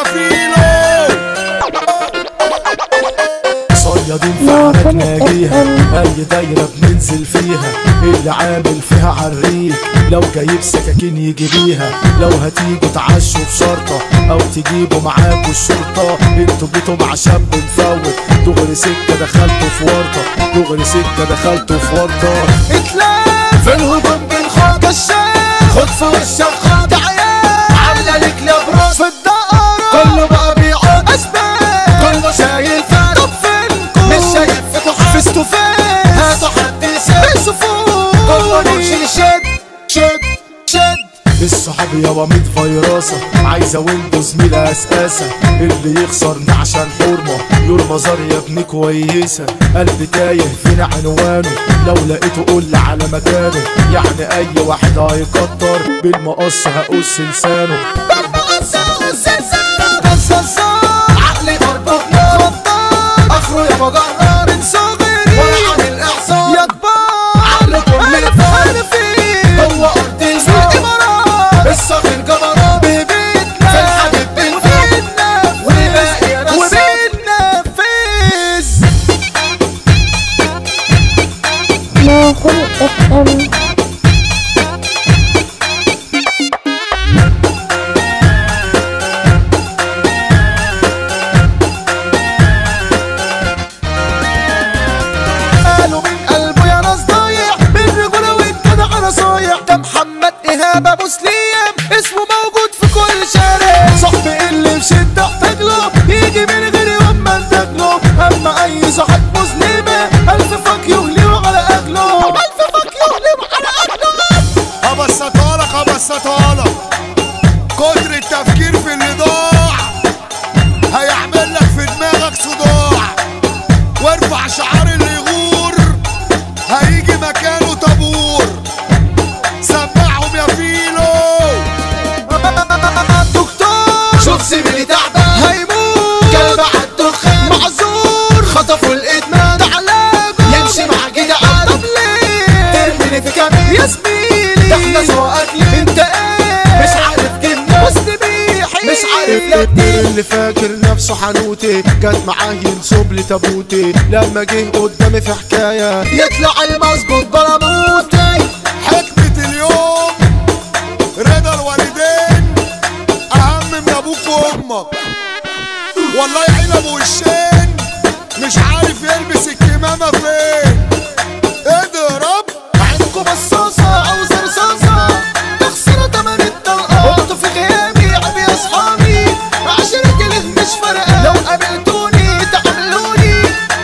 يا فيلو. صيادين في عرق ناجيها، اي دايرة بننزل فيها، اللي عامل فيها عريك لو جايب سكاكين يجي بيها، لو هتيجوا تعشوا بشرطة او تجيبوا معاكوا الشرطة، انتوا جيتوا مع شاب مفوت، دغري سكة دخلتوا في ورطة، دغري سكة دخلتوا في ورطة. اتلاف في الهجوم بالخوض الشاف، خد في وشك خد عيال، عاملة لك لبراس في الدقارة، كله بقى بيقعد اسباب، كله شايل فرق. طب فينكم مش شايف فيكوا حفظتوا فين؟ هاتوا حد يسيب شوفوه، كله نمشي شد شد شد. الصحاب يابا 100 فيراسة، عايزة ويندوز ميلا قسقاسة، اللي يخسرني عشان حرمة يرمى زار يا ابني كويسة، قلبي تايه فين عنوانه، لو لقيته قولي على مكانه، يعني اي واحد هيكتر بالمقص هقص لسانه. بالمقص هقص لسانه، بس الصار عقلي ضربه خطار، اخره يابا جرار من صغري ولا عامل اعصار يا كبار، عقلكم انا فيه هو ارض الامارات، الصغير جبروت ببيتنا في الحبيب بنفيدنا والباقي وبننفذ. ناخد FM. قالوا من قلبه يا ناس ضايع، بالرجولة والجدع انا صايع، ده محمد ايهاب ابو سليم اسمه موجود في كل شارع، صاحبي اللي بشدة احتاج له يجي من غير يوم ما انتج له، اما اي صاحب مسلمة الف فك يهليه على اجله، الف فك يهليه على اجله. هبسطها لك كتر التفكير في اللي ضاع هيعمل لك في دماغك صداع، وارفع شعار اللي يغور هيجي مكانه طابور، سمعهم يا فيلو. دكتور شوف زميلي تعبان هيموت، كلب عالدخان معذور، خطفوا الادمان ده علاجه، يمشي مع جدعان. طب ليه ترميني في كمين يا زميلي؟ ده احنا سواقات ليه؟ انت ايه مش عارف جبنا مستبيحي، مش عارف لا اللي فاكر نفسه حنوتي جت معاه ينصب لي تابوتي، لما جه قدامي في حكايه يطلع المظبوط براموتي. حكمة اليوم رضا الوالدين أهم من أبوك وأمك، والله يعين أبو وشين مش عارف يلبس الكمامة فين، اضرب عينكم بصاصة أو زرصاصة تخسروا تمن الطلقة، قلتوا في غيابي عيب يا أصحابي، عشرة جنيه مش فارقة، لو قابلتوني تعاملوني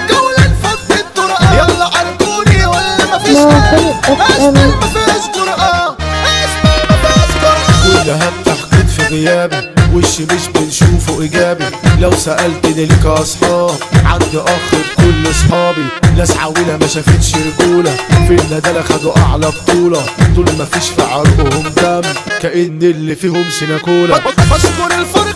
جولة نفض الطرقة، يلا عرضوني ولا مفيش ناخد أشبال FM. مفيش جرأة، أشبال مفيش جرأة. كلها بتحقد في غيابي، وش مش بنشوفه ايجابي، لو سألتني ليك اصحاب عندي اخ بكل اصحابي، ناس عاوله ما شافتش رجوله، في الندالة خدوا اعلى بطولة، دول مفيش في عرقهم دم كأن اللي فيهم سيناكولا. بشكر الفرق